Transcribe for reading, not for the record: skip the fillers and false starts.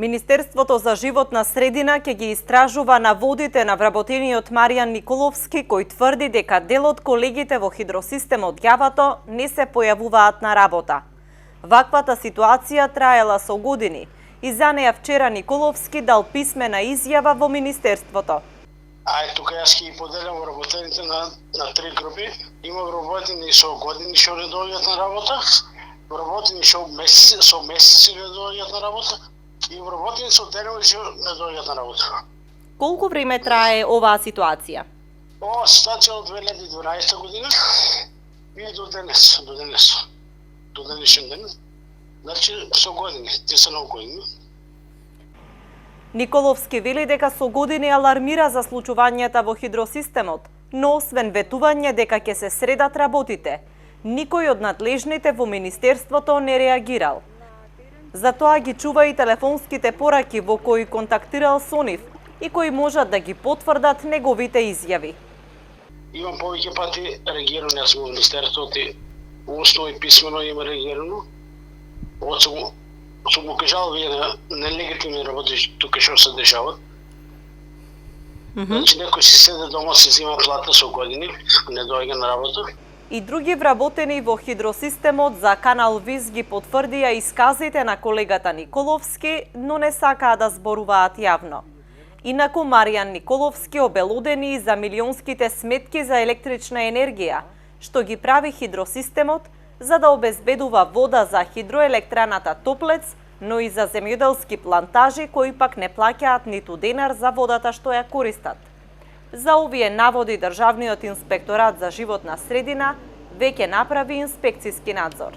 Министерството за животна средина ќе ги истражува наводите на вработениот Маријан Николовски, кој тврди дека дел од колегите во хидросистемот Ѓавато не се појавуваат на работа. Ваквата ситуација траела со години и за неја вчера Николовски дал писмена изјава во Министерството. Тука јас ќе ги поделам вработените на три групи. Има вработени со години што не доаѓаат на работа, вработени со месеци не доаѓаат на работа, и вработени со денови што не доаѓаат на работа. Колку време трае оваа ситуација? Ова ситуација од 2012 година и до денес, до денешен ден. Значи со години, те се на години. Николовски вели дека со години алармира за случувањата во хидросистемот, но освен ветување дека ќе се средат работите, никој од надлежните во Министерството не реагирал. Затоа ги чува и телефонските пораки во кои контактирал со нив и кои можат да ги потврдат неговите изјави. Имам повеќе пати реагирано јас во Министерството и устно и писмено има реагирано. Сум му кажал вие на нелегитимни работи тука што се дешава. Значи некој си седе дома, си зема плата со години, не доаѓа на работа. И други вработени во хидросистемот за Канал Виз ги потврдија исказите на колегата Николовски, но не сакаа да зборуваат јавно. Инаку Маријан Николовски обелодени за милионските сметки за електрична енергија, што ги прави хидросистемот за да обезбедува вода за хидроелектраната Топлец, но и за земјоделски плантажи кои пак не плаќаат ниту денар за водата што ја користат. За овие наводи Државниот инспекторат за животна средина веќе направи инспекциски надзор.